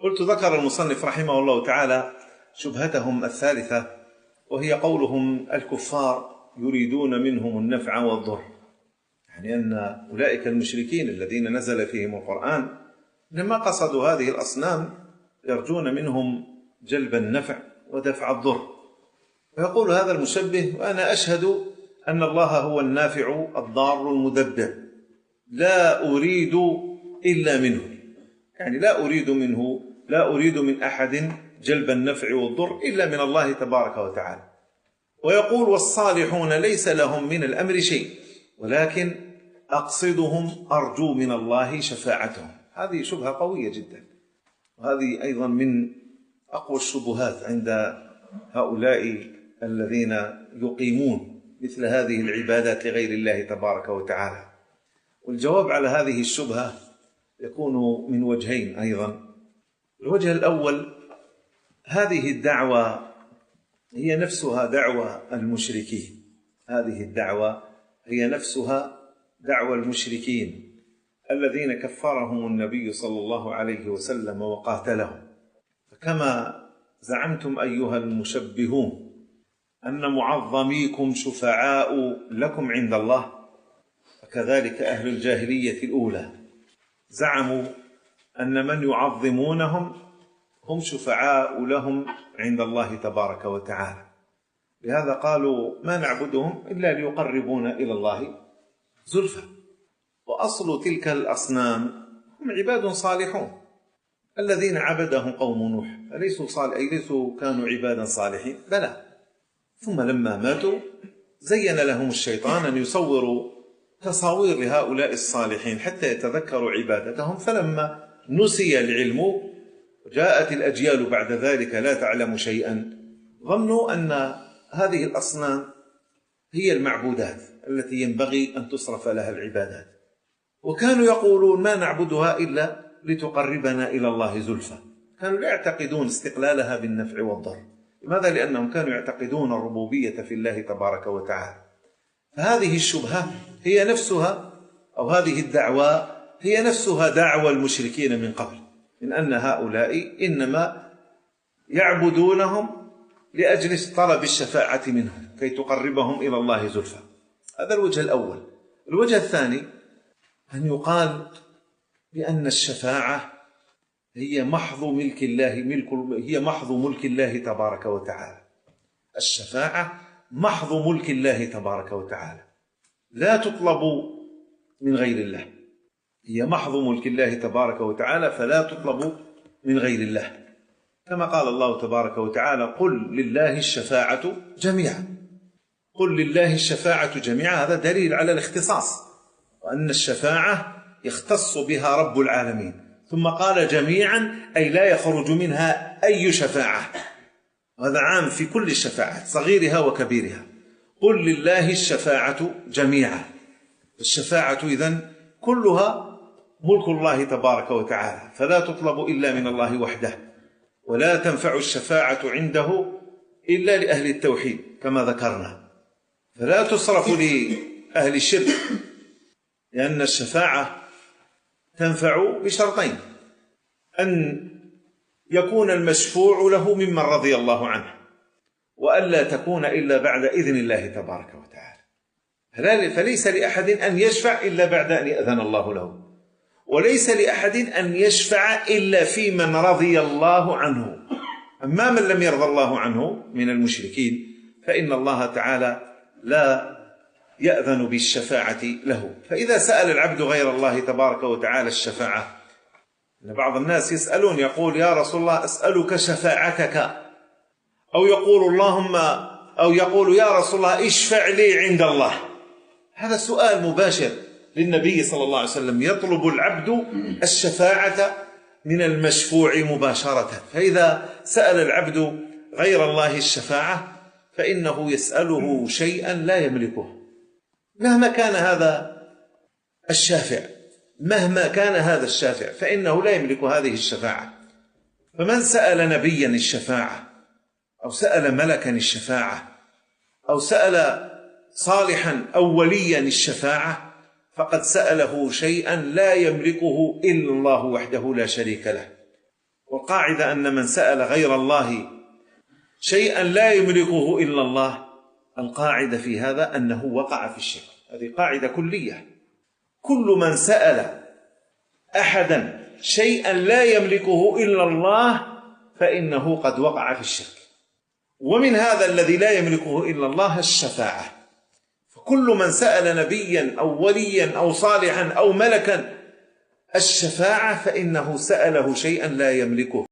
قلت ذكر المصنف رحمه الله تعالى شبهتهم الثالثة، وهي قولهم الكفار يريدون منهم النفع والضر، يعني أن أولئك المشركين الذين نزل فيهم القرآن لما قصدوا هذه الأصنام يرجون منهم جلب النفع ودفع الضر. فيقول هذا المشبه: وأنا أشهد أن الله هو النافع الضار المدبر، لا أريد إلا منه، يعني لا أريد من أحد جلب النفع والضر إلا من الله تبارك وتعالى. ويقول: والصالحون ليس لهم من الأمر شيء، ولكن أقصدهم أرجو من الله شفاعتهم. هذه شبهة قوية جدا، وهذه أيضا من أقوى الشبهات عند هؤلاء الذين يقيمون مثل هذه العبادات لغير الله تبارك وتعالى. والجواب على هذه الشبهة يكون من وجهين أيضا. الوجه الأول: هذه الدعوة هي نفسها دعوة المشركين، هذه الدعوة هي نفسها دعوة المشركين الذين كفرهم النبي صلى الله عليه وسلم وقاتلهم. فكما زعمتم أيها المشبهون أن معظميكم شفعاء لكم عند الله، فكذلك أهل الجاهلية الأولى زعموا أن من يعظمونهم هم شفعاء لهم عند الله تبارك وتعالى. لهذا قالوا: ما نعبدهم إلا ليقربونا إلى الله زلفى. وأصل تلك الأصنام هم عباد صالحون الذين عبدهم قوم نوح، أليسوا كانوا عبادا صالحين؟ بلى. ثم لما ماتوا زين لهم الشيطان أن يصوروا تصاوير لهؤلاء الصالحين حتى يتذكروا عبادتهم، فلما نسي العلم وجاءت الأجيال بعد ذلك لا تعلم شيئا، ظنوا أن هذه الأصنام هي المعبودات التي ينبغي أن تصرف لها العبادات، وكانوا يقولون: ما نعبدها إلا لتقربنا إلى الله زلفى. كانوا لا يعتقدون استقلالها بالنفع والضر. لماذا؟ لأنهم كانوا يعتقدون الربوبية في الله تبارك وتعالى. فهذه الشبهة هي نفسها، أو هذه الدعوة هي نفسها دعوى المشركين من قبل، من أن هؤلاء إنما يعبدونهم لأجل طلب الشفاعة منهم كي تقربهم إلى الله زلفى. هذا الوجه الأول. الوجه الثاني أن يقال بأن الشفاعة هي محض ملك الله، هي محض ملك الله تبارك وتعالى. الشفاعة محض ملك الله تبارك وتعالى، لا تطلب من غير الله، هي محض ملك الله تبارك وتعالى، فلا تطلب من غير الله، كما قال الله تبارك وتعالى: قل لله الشفاعة جميعا. قل لله الشفاعة جميعا، هذا دليل على الاختصاص، وأن الشفاعة يختص بها رب العالمين. ثم قال جميعا، أي لا يخرج منها أي شفاعة، هذا عام في كل الشفاعات صغيرها وكبيرها. قل لله الشفاعة جميعا، الشفاعة إذن كلها ملك الله تبارك وتعالى، فلا تطلب إلا من الله وحده، ولا تنفع الشفاعة عنده إلا لأهل التوحيد كما ذكرنا، فلا تصرف لأهل الشرك، لأن الشفاعة تنفع بشرطين: أن يكون المشفوع له ممن رضي الله عنه، وألا تكون إلا بعد إذن الله تبارك وتعالى. فليس لأحد أن يشفع إلا بعد أن يأذن الله له، وليس لأحد أن يشفع إلا في من رضي الله عنه. أما من لم يرضى الله عنه من المشركين فإن الله تعالى لا يأذن بالشفاعة له. فإذا سأل العبد غير الله تبارك وتعالى الشفاعة، إن بعض الناس يسألون، يقول: يا رسول الله أسألك شفاعتك، أو يقول: يا رسول الله اشفع لي عند الله. هذا سؤال مباشر للنبي صلى الله عليه وسلم، يطلب العبد الشفاعة من المشفوع مباشرة. فإذا سأل العبد غير الله الشفاعة فإنه يسأله شيئا لا يملكه، مهما كان هذا الشافع، مهما كان هذا الشافع فإنه لا يملك هذه الشفاعة. فمن سأل نبيا الشفاعة، أو سأل ملكا الشفاعة، أو سأل صالحا أو وليا الشفاعة، فقد سأله شيئا لا يملكه إلا الله وحده لا شريك له. والقاعدة أن من سأل غير الله شيئا لا يملكه إلا الله، القاعدة في هذا أنه وقع في الشرك. هذه قاعدة كلية، كل من سأل أحدا شيئا لا يملكه إلا الله فإنه قد وقع في الشرك. ومن هذا الذي لا يملكه إلا الله الشفاعة، فكل من سأل نبيا أو وليا أو صالحا أو ملكا الشفاعة فإنه سأله شيئا لا يملكه.